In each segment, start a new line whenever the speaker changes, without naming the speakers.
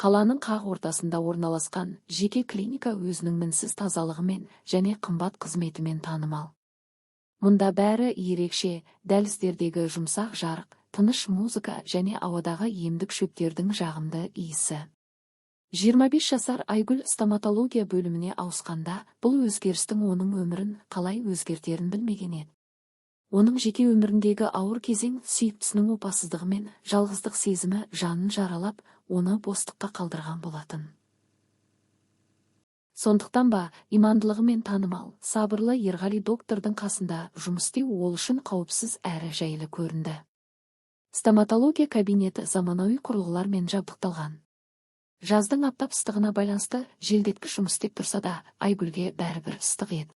Қаланың қақ ортасында орналасқан жеке клиника өзінің мінсіз тазалығымен және қымбат қызметімен танымал. Мұнда бәрі ерекше, дәліздердегі жұмсақ жарық, тыныш музыка және ауадағы емдік шөптердің жағымды иісі. 25 жасар Айгүл стоматология бөліміне ауысқанда, бұл өзгерістің оның өмірін қалай өзгертерін білмеген еді. Оның жеке өміріндегі ауыр кезең сүйіктісінің опасыздығы мен жалғыздық сезімі жанын жаралап, оны бостыққа қалдырған болатын. Сондықтан ба, имандылығымен танымал, сабырлы Ерғали доктордың қасында жұмыс істеу ол үшін қауіпсіз әрі жайлы көрінді. Стоматология кабинеті заманауи құрылғылармен жабдықталған. Жаздың аптап ыстығына байланысты желдеткіш жұмыс істеп тұрса да, Айгүлге бәрібір ыстық еді.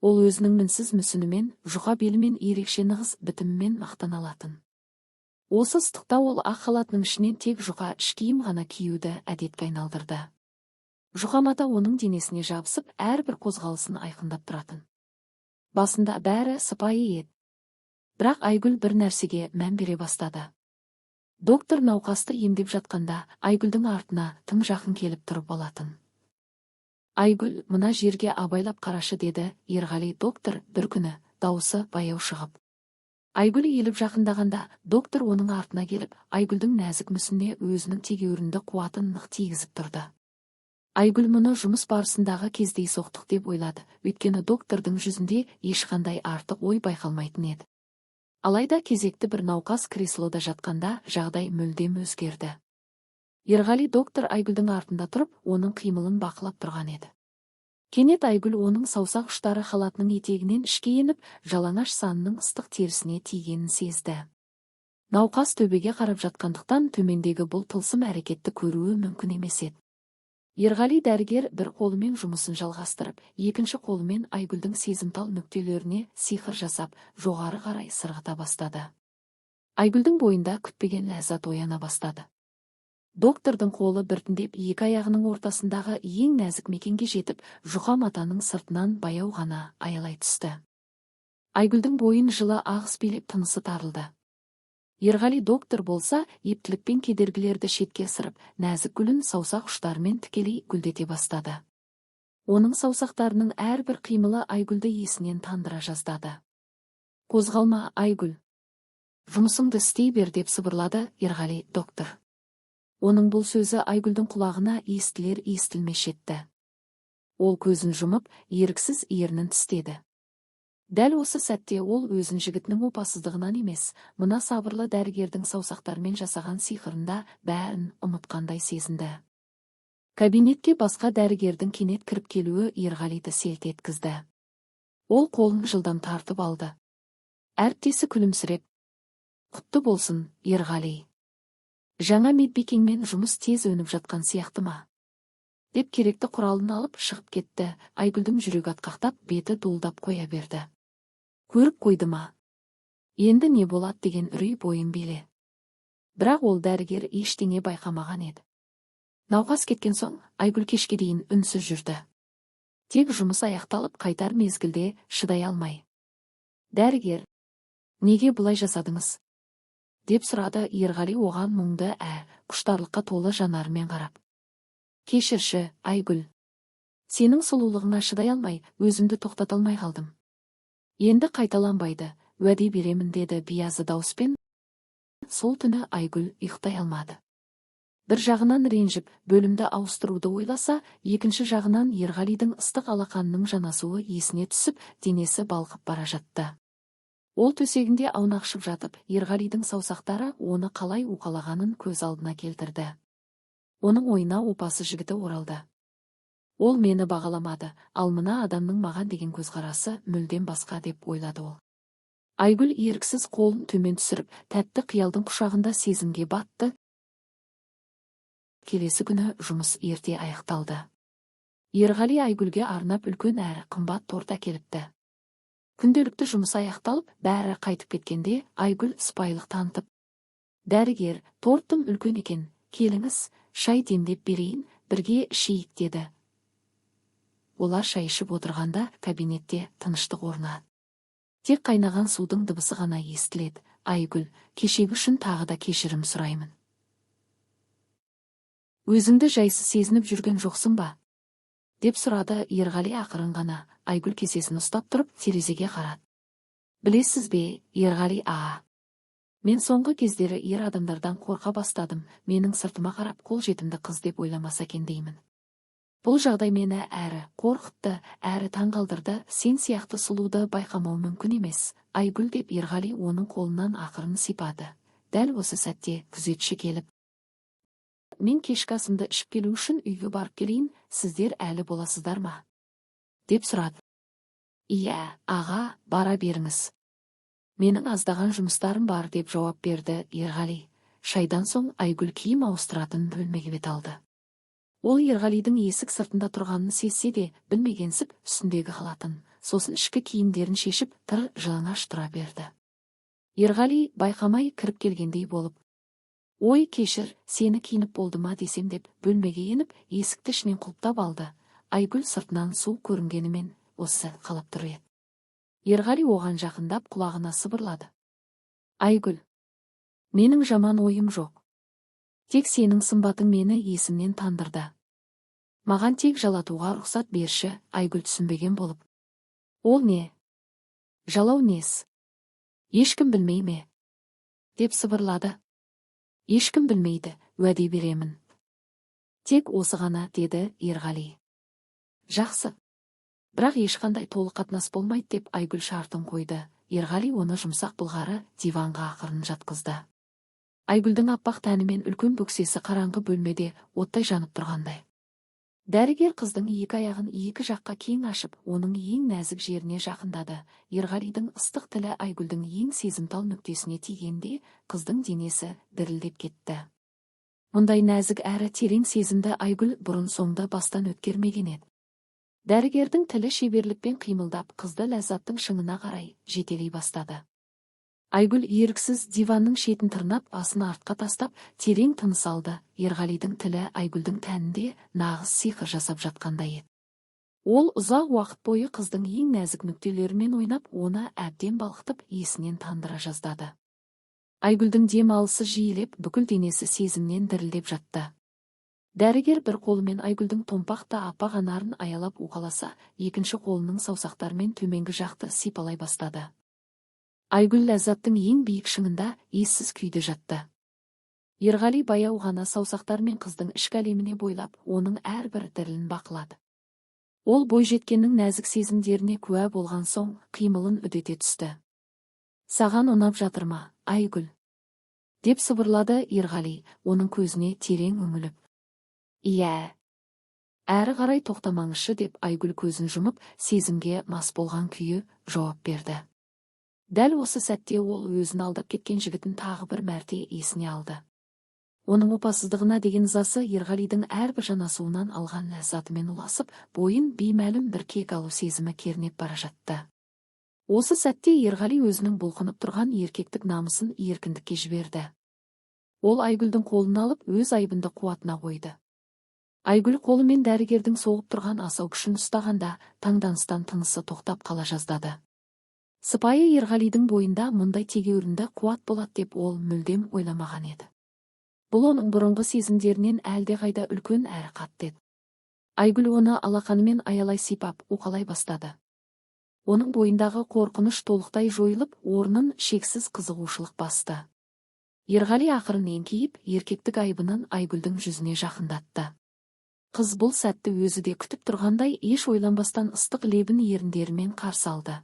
Ол өзінің мінсіз мүсінімен, жұқа белімен ерекше нығыз бітімімен мақтана алатын. Осы ыстықта ол ақ халатының ішінен тек жұқа іш киім ғана киюді әдетке айналдырды. Жұқа мата оның денесіне жабысып, әрбір қозғалысын айқындап тұратын. Басында бәрі сыпайы еді. Бірақ Айгүл бір нәрсеге мән бере бастады. Доктор науқасты емдеп жатқанда, Айгүлдің артына тым жақын келіп тұрып алатын. Айгүл, мына жерге абайлап қарашы деді Ерғали доктор бір күні, дауысы баяу шығып. Айгүл еліп жақындағанда, доктор оның артына келіп, Айгүлдің нәзік мүсініне өзінің тегеурінді қуатын нық тигізіп тұрды. Айгүл мұны жұмыс барысындағы кездей соқтық деп ойлады, өйткені доктордың жүзінде ешқандай артық ой байқалмайтын еді. Алайда кезекті бір науқас креслода жатқанда жағдай мүлдем өзгерді. Ерғали доктор Айгүлдің артында тұрып, оның қимылын бақылап тұрған еді. Кенет Айгүл оның саусақ ұштары халатының етегінен ішке еніп, жалаңаш санының ыстық терісіне тигенін сезді. Науқас төбеге қарап жатқандықтан төмендегі бұл тылсым әрекетті көруі мүмкін емес еді. Ерғали дәрігер бір қолымен жұмысын жалғастырып, екінші қолымен Айгүлдің сезімтал нүктелеріне сиқыр жасап, жоғары қарай сырғыта бастады. Айгүлдің бойында күтпеген ләззат ояна бастады. Доктордың қолы біртіндеп екі аяғының ортасындағы ең нәзік мекенге жетіп, жұқа матаның сыртынан баяу ғана аялай түсті. Айгүлдің бойын жылы ағыс билеп тынысы тарылды. Ерғали доктор болса, ептілікпен кедергілерді шетке ысырып, нәзік гүлін саусақ ұштарымен тікелей гүлдете бастады. Оның саусақтарының әрбір қимылы Айгүлді есінен тандыра жаздады. Қозғалма, Айгүл. Жұмысыңды істей бер деп сыбырлады Ерғали доктор. Оның бұл сөзі Айгүлдің құлағына естілер-естілмес жетті. Ол көзін жұмып, еріксіз ернін тістеді. Дәл осы сәтте ол өзін жігітінің опасыздығынан емес, мына сабырлы дәрігердің саусақтармен жасаған сиқырында бәрін ұмытқандай сезінді. Кабинетке басқа дәрігердің кенет кіріп келуі Ерғалиді селт еткізді. Ол қолын жылдам тартып алды. Әріптесі күлімсіреп, құтты болсын, Ерғали. Жаңа медбикеңмен жұмыс тез өніп жатқан сияқты ма? Деп керекті құралын алып шығып кетті. Айгүлдің жүрегі атқақтап, беті дуылдап қоя берді. Көріп қойды ма? Енді не болады деген үрей бойын биле. Бірақ ол дәрігер ештеңе байқамаған еді. Науқас кеткен соң, Айгүл кешке дейін үнсіз жүрді. Тек жұмыс аяқталып қайтар мезгілде шыдай алмай. Дәрігер, неге бұлай жасадыңыз? Деп сұрады Ерғали оған мұңды құштарлыққа толы жанарымен қарап. Кешірші, Айгүл. Сенің сұлулығыңа шыдай алмай, өзімді тоқтата алмай қалдым. Енді қайталанбайды, уәде беремін деді биязы дауыспен. Сол түні Айгүл ұйықтай алмады. Бір жағынан ренжіп, бөлімді ауыстыруды ойласа, екінші жағынан Ерғалидің ыстық алақанының жанасуы есіне түсіп, денесі балқып бара жатты. Ол төсегінде аунақшып жатып, Ерғалидің саусақтары оны қалай уқалағанын көз алдына келтірді. Оның ойына опасы жігіті оралды. Ол мені бағаламады, ал мына адамның маған деген көзқарасы мүлдем басқа деп ойлады ол. Айгүл еріксіз қолын төмен түсіріп, тәтті қиялдың құшағында сезімге батты. Келесі күні жұмыс ерте аяқталды. Ерғали Айгүлге арнап үлкен әрі қымбат торт әкеліпті. Күнделікті жұмыс аяқталып, бәрі қайтып кеткенде Айгүл сыпайылық танытып, дәрігер, торттың үлкен екен, келіңіз, шай демдеп берейін, бірге ішейік деді. Олар шай ішіп отырғанда кабинетте тыныштық орнады. Тек қайнаған судың дыбысы ғана естіледі. Айгүл, кешегі үшін тағы да кешірім сұраймын. Өзіңді жайсыз сезініп жүрген жоқсың ба? Деп сұрады Ерғали ақырын ғана. Айгүл кесесін ұстап тұрып терезеге қарады. Білесіз бе, Ерғали аға? Мен соңғы кездері ер адамдардан қорқа бастадым. Менің сыртыма қарап қолжетімді қыз деп ойламаса екен деймін. Бұл жағдай мені әрі қорқытты, әрі таңғалдырды. Сен сияқты сұлуды байқамау мүмкін емес, Айгүл, деп Ерғали оның қолынан ақырын сипады. Дәл осы сәтте күзетші келіп: мен кешкі асымды ішіп келу үшін үйге барып келейін, сіздер әлі боласыздар ма? Деп сұрады. Иә, аға, бара беріңіз. Менің аздаған жұмыстарым бар, деп жауап берді Ерғали. Шайдан соң Айгүл киім ауыстыратын бөлмеге бет алды. Ол Ерғалидың есік сыртында тұрғанын сезсе де, білмегенсіп үстіндегі халатын, сосын ішкі киімдерін шешіп, тыр жалаңаш тұра берді. Ерғали байқамай кіріп келгендей болып: ой, кешір, сені киініп болды ма десем деп бөлмеге еніп, есікті ішінен құлыптап алды. Айгүл сыртынан суық көрінгенімен осы қалап тұр еді. Ерғали оған жақындап құлағына сыбырлады: Айгүл, менің жаман ойым жоқ. Тек сенің сымбатың мені есімнен тандырды. Маған тек жалатуға рұқсат берші. Айгүл түсінбеген болып: ол не? Жалау нес? Ешкім білмей ме? Деп сыбырлады. Ешкім білмейді, уәде беремін. Тек осы ғана, деді Ерғали. Жақсы. Бірақ ешқандай толық қатынас болмайды, деп Айгүл шартын қойды. Ерғали оны жұмсақ былғары диванға ақырын жатқызды. Айгүлдің аппақ тәні мен үлкен бөксесі қараңғы бөлмеде оттай жанып тұрғандай. Дәрігер қыздың екі аяғын екі жаққа кең ашып, оның ең нәзік жеріне жақындады. Ерғалидың ыстық тілі Айгүлдің ең сезімтал нүктесіне тигенде, қыздың денесі дірілдеп кетті. Мұндай нәзік әрі терең сезімді Айгүл бұрын соңды бастан өткермеген еді. Дәрігердің тілі шеберлікпен қимылдап, қызды ләззаттың шыңына қарай жетелей бастады. Айгүл еріксіз диванның шетін тырнап, асын артқа тастап, терең тыныс алды. Ерғалидың тілі Айгүлдің тәнінде нағыз сиқыр жасап жатқандай еді. Ол ұзақ уақыт бойы қыздың ең нәзік нүктелерімен ойнап, оны әбден балқытып, есінен тандыра жаздады. Айгүлдің дем алысы жиілеп, бүкіл денесі сезімнен дірілдеп жатты. Дәрігер бір қолымен Айгүлдің томпақты аппақ анарын аялап уқаласа, екінші қолының саусақтарымен төменгі жақты сипалай бастады. Айгүл ләззаттың ең биік шыңында ессіз күйде жатты. Ерғали баяу ғана саусақтармен қыздың ішкі әлеміне бойлап, оның әрбір дірілін бақылады. Ол бойжеткеннің нәзік сезімдеріне куә болған соң, қимылын үдете түсті. Саған ұнап жатыр ма, Айгүл? Деп сыбырлады Ерғали, оның көзіне терең үңіліп. Иә. Әрі қарай тоқтамаңызшы, деп Айгүл көзін жұмып, сезімге мас болған күйі жауап берді. Дәл осы сәтте ол өзін алдап кеткен жігітін тағы бір мәрте есіне алды. Оның опасыздығына деген ызасы Ерғалидың әрбір жанасуынан алған ләззатымен ұласып, бойын беймәлім бір кек алу сезімі кернеп бара жатты. Осы сәтте Ерғали өзінің бұлқынып тұрған еркектік намысын еркіндікке жіберді. Ол Айгүлдің қолын алып, өз айбынды қуатына қойды. Айгүл қолымен дәрігердің соғып тұрған асау күшін ұстағанда, таңданыстан тынысы тоқтап қала жаздады. Сыпайы Ерғалидың бойында мұндай тегеурінді қуат болады деп ол мүлдем ойламаған еді. Бұл оның бұрынғы сезімдерінен әлдеқайда үлкен әрі қатты еді. Айгүл оны алақанымен аялай сипап, уқалай бастады. Оның бойындағы қорқыныш толықтай жойылып, орнын шексіз қызығушылық басты. Ерғали ақырын еңкейіп, еркектік айбынын Айгүлдің жүзіне жақындатты. Қыз бұл сәтті өзі де күтіп тұрғандай, еш ойланбастан ыстық лебін еріндерімен қарсы алды.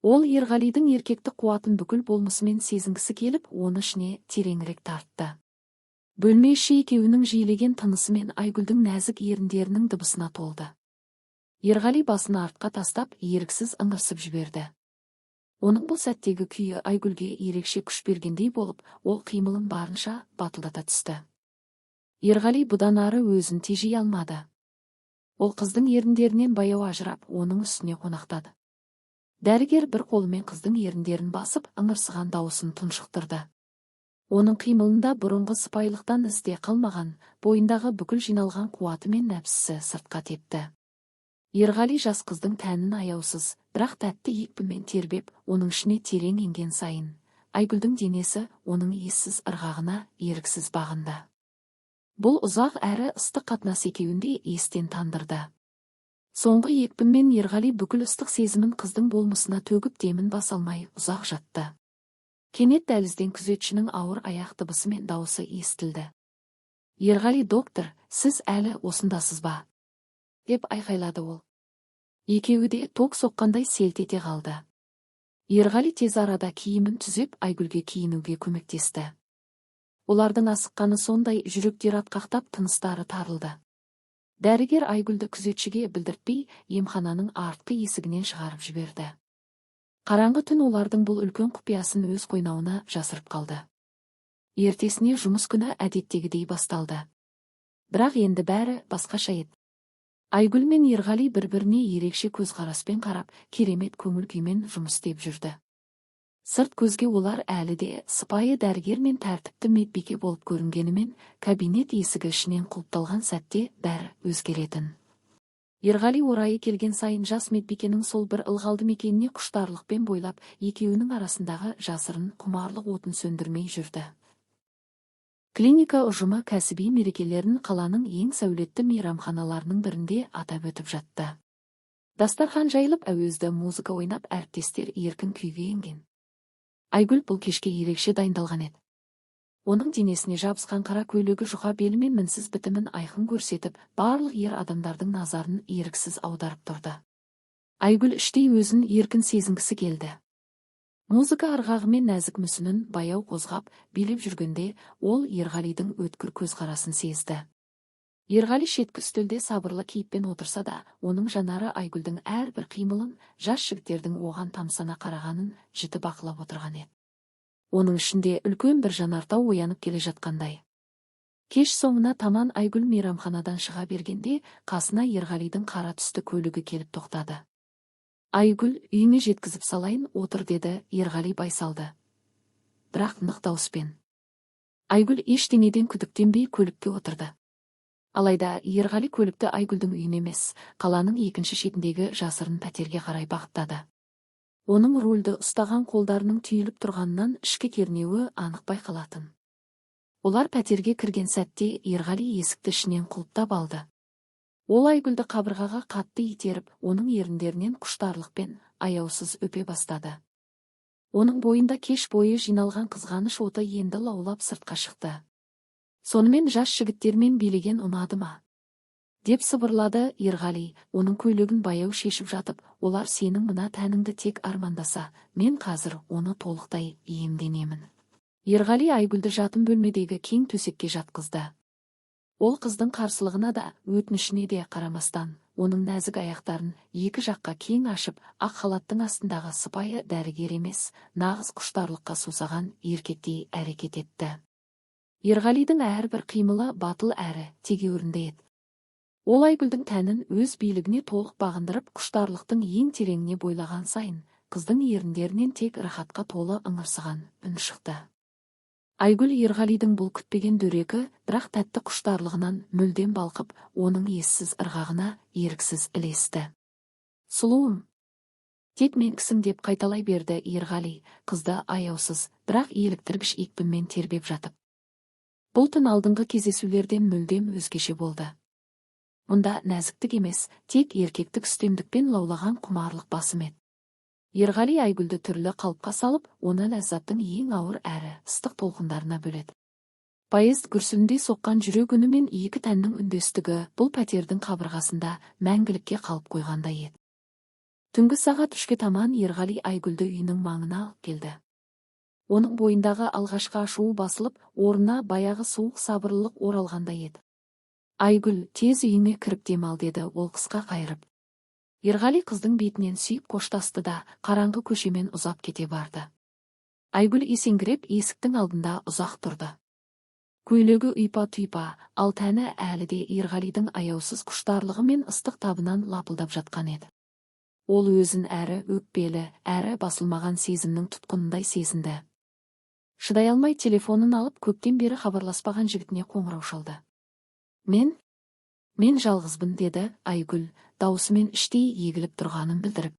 Ол Ерғалидың еркектік қуатын бүкіл болмысымен сезінгісі келіп, оны ішіне тереңірек тартты. Бөлме іші екеуінің жиілеген тынысымен Айгүлдің нәзік еріндерінің дыбысына толды. Ерғали басын артқа тастап, еріксіз ыңырсып жіберді. Оның бұл сәттегі күйі Айгүлге ерекше күш бергендей болып, ол қимылын барынша батылдата түсті. Ерғали бұдан ары өзін тежей алмады. Ол қыздың еріндерінен баяу ажырап, оның үстіне қонақтады. Дәрігер бір қолымен қыздың еріндерін басып, ыңырсыған дауысын тұншықтырды. Оның қимылында бұрынғы сыпайылықтан ізде қалмаған, бойындағы бүкіл жиналған қуаты мен нәпсісі сыртқа тепті. Ерғали жас қыздың тәнін аяусыз, бірақ тәтті екпімен тербеп, оның ішіне терең енген сайын, Айгүлдің денесі оның ессіз ырғағына еріксіз бағынды. Бұл ұзақ әрі ыстық қатынас екеуінде естен тандырды. Соңғы екпінмен Ерғали бүкіл ыстық сезімін қыздың болмысына төгіп демін баса алмай ұзақ жатты. Кенет дәлізден күзетшінің ауыр аяқ дыбысы мен дауысы естілді. Ерғали доктор, сіз әлі осындасыз ба? Деп айқайлады ол. Екеуі де ток соққандай селт ете қалды. Ерғали тез арада киімін түзеп Айгүлге киінуге көмектесті. Олардың асыққаны сондай, жүректері атқақтап, тыныстары тарылды. Дәрігер Айгүлді күзетшіге білдіртпей, емхананың артқы есігінен шығарып жіберді. Қараңғы түн олардың бұл үлкен құпиясын өз қойнауына жасырып қалды. Ертесіне жұмыс күні әдеттегідей басталды. Бірақ енді бәрі басқаша еді. Айгүл мен Ерғали бір-біріне ерекше көзқараспен қарап, керемет көңіл күймен жұмыс істеп жүрді. Сырт көзге олар әлі де сыпайы дәрігер мен тәртіпті медбике болып көрінгенімен, кабинет есігі ішінен құлыпталған сәтте бәрі өзгеретін. Ерғали орайы келген сайын жас медбикенің сол бір ылғалды мекеніне құштарлықпен бойлап, екеуінің арасындағы жасырын құмарлық отын сөндірмей жүрді. Клиника ұжымы кәсіби мерекелерін қаланың ең сәулетті мейрамханаларының бірінде атап өтіп жатты. Дастархан жайылып, әуезді музыка ойнап, әріптестер еркін күйге енген. Айгүл бұл кешке ерекше дайындалған еді. Оның денесіне жабысқан қара көйлегі жұқа белі мен мінсіз бітімін айқын көрсетіп, барлық ер адамдардың назарын еріксіз аударып тұрды. Айгүл іштей өзін еркін сезінгісі келді. Музыка арғағымен нәзік мүсінін баяу қозғап, билеп жүргенде, ол Ерғалидың өткір көзқарасын сезді. Ерғали шеткі үстелде сабырлы кейіппен отырса да, оның жанары Айгүлдің әрбір қимылын, жас жігіттердің оған тамсана қарағанын жіті бақылап отырған еді. Оның ішінде үлкен бір жанартау оянып келе жатқандай. Кеш соңына таман Айгүл мейрамханадан шыға бергенде, қасына Ерғалидың қара түсті көлігі келіп тоқтады. Айгүл, үйіңе жеткізіп салайын, отыр, деді Ерғали байсалды. Бірақ нық дауыспен. Айгүл ештеңеден күдіктенбей көлікке отырды. Алайда Ерғали көлікті Айгүлдің үйіне емес, қаланың екінші шетіндегі жасырын пәтерге қарай бағыттады. Оның рульді ұстаған қолдарының түйіліп тұрғанынан ішкі кернеуі анық байқалатын. Олар пәтерге кірген сәтте Ерғали есікті ішінен құлыптап алды. Ол Айгүлді қабырғаға қатты итеріп, оның еріндерінен құштарлықпен аяусыз өпе бастады. Оның бойында кеш бойы жиналған қызғаныш оты енді лаулап сыртқа шықты. Сонымен жас жігіттермен билеген ұнады ма? Деп сыбырлады Ерғали, оның көйлегін баяу шешіп жатып, олар сенің мына тәніңді тек армандаса, мен қазір оны толықтай иемденемін. Ерғали Айгүлді жатын бөлмедегі кең төсекке жатқызды. Ол қыздың қарсылығына да, өтінішіне де қарамастан, оның нәзік аяқтарын екі жаққа кең ашып, ақ халаттың астындағы сыпайы дәрігер емес, нағыз құштарлыққа сусаған еркектей әрекет етті. Ерғалидың әрбір қимылы батыл әрі тегеурінді еді. Ол Айгүлдің тәнін өз билігіне толық бағындырып, құштарлықтың ең тереңіне бойлаған сайын, қыздың еріндерінен тек рахатқа толы ыңырсыған үн шықты. Айгүл Ерғалидың бұл күтпеген дөрекі, бірақ тәтті құштарлығынан мүлдем балқып, оның ессіз ырғағына еріксіз ілесті. Сұлуым, тек менкісің, деп қайталай берді Ерғали, қызды аяусыз, бірақ еліктіргіш екпінмен тербеп жатып. Бұл түн алдыңғы кездесулерден мүлдем өзгеше болды. Мұнда нәзіктік емес, тек еркектік үстемдікпен лаулаған құмарлық басым еді. Ерғали Айгүлді түрлі қалыпқа салып, оны ләззаттың ең ауыр әрі ыстық толқындарына бөледі. Поезд гүрсілінде соққан жүрек үні мен екі тәннің үндестігі бұл пәтердің қабырғасында мәңгілікке қалып қойғандай еді. Түнгі сағат 3-ке таман Ерғали Айгүлді үйінің маңына алып келді. Оның бойындағы алғашқы ашуы басылып, орнына баяғы суық сабырлылық оралғандай еді. Айгүл, тез үйіңе кіріп демал, деді ол қысқа қайырып. Ерғали қыздың бетінен сүйіп қоштасты да, қараңғы көшемен ұзап кете барды. Айгүл есеңгіреп есіктің алдында ұзақ тұрды. Көйлегі ұйпа-тұйпа, ал тәні әлі де Ерғалидың аяусыз құштарлығы мен ыстық табынан лапылдап жатқан еді. Ол өзін әрі өкпелі, әрі басылмаған сезімнің тұтқынындай сезінді. Шыдай алмай телефонын алып, көптен бері хабарласпаған жігітіне қоңырау шалды. Мен жалғызбын, деді Айгүл, даусымен іштей егіліп тұрғанын білдіріп.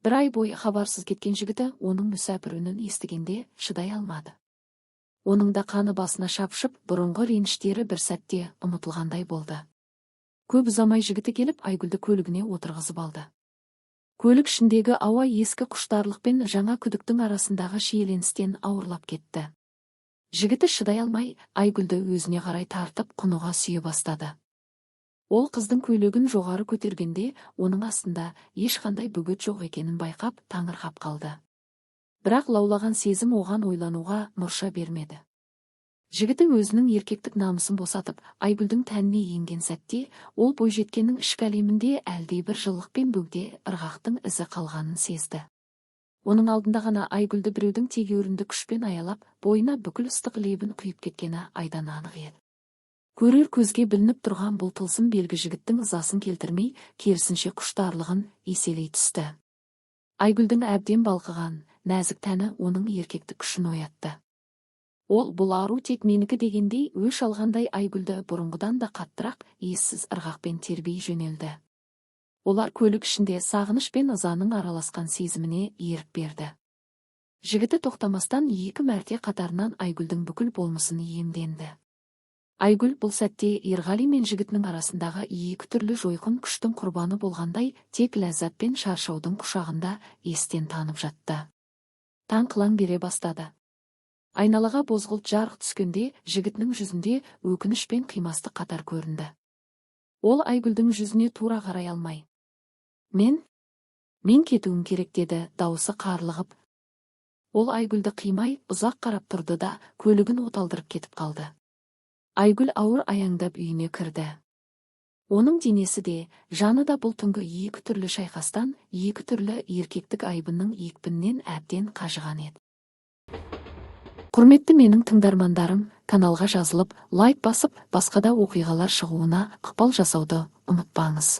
Бір ай бойы хабарсыз кеткен жігіті оның мүсәпір үнін естігенде шыдай алмады. Оның да қаны басына шапшып, бұрынғы реніштері бір сәтте ұмытылғандай болды. Көп ұзамай жігіті келіп Айгүлді көлігіне отырғызып алды. Көлік ішіндегі ауа ескі құштарлық пен жаңа күдіктің арасындағы шиеленістен ауырлап кетті. Жігіті шыдай алмай, Айгүлді өзіне қарай тартып құныға сүйе бастады. Ол қыздың көйлегін жоғары көтергенде, оның астында ешқандай бөгет жоқ екенін байқап, таңырқап қалды. Бірақ лаулаған сезім оған ойлануға мұрша бермеді. Жігіті өзінің еркектік намысын босатып, Айгүлдің тәніне енген сәтте, ол бойжеткеннің ішкі әлемінде әлдебір жылық пен бөгде ырғақтың ізі қалғанын сезді. Оның алдында ғана Айгүлді біреудің тегеурінді күшпен аялап, бойына бүкіл ыстық лебін құйып кеткені айдан анық еді. Көрер көзге білініп тұрған бұл тылсым белгі жігіттің ызасын келтірмей, керісінше құштарлығын еселей түсті. Айгүлдің әбден балқыған, нәзік тәні оның еркектік күшін оятты. Ол бұл ару тек менікі дегендей өш алғандай Айгүлді бұрынғыдан да қаттырақ, ессіз ырғақпен тербей жөнелді. Олар көлік ішінде сағыныш пен ызаның араласқан сезіміне ерік берді. Жігіті тоқтамастан 2 мәрте қатарынан Айгүлдің бүкіл болмысын иемденді. Айгүл бұл сәтте Ерғали мен жігітінің арасындағы 2 түрлі жойқын күштің құрбаны болғандай, тек ләззат пен шаршаудың құшағында естен танып жатты. Таң қылаң бере бастады. Айналаға бозғылт жарық түскенде, жігітінің жүзінде өкініш пен қимастық қатар көрінді. Ол Айгүлдің жүзіне тура қарай алмай: Мен кетуім керек деді, дауысы қарлығып. Ол Айгүлді қимай, ұзақ қарап тұрды да, көлігін оталдырып кетіп қалды. Айгүл ауыр аяңдап үйіне кірді. Оның денесі де, жаны да бұл түнгі 2 түрлі шайқастан, 2 түрлі еркектік айбынның екпінінен әбден қажыған еді. Құрметті менің тыңдармандарым, каналға жазылып, лайк басып, басқа да оқиғалар шығуына ықпал жасауды ұмытпаңыз.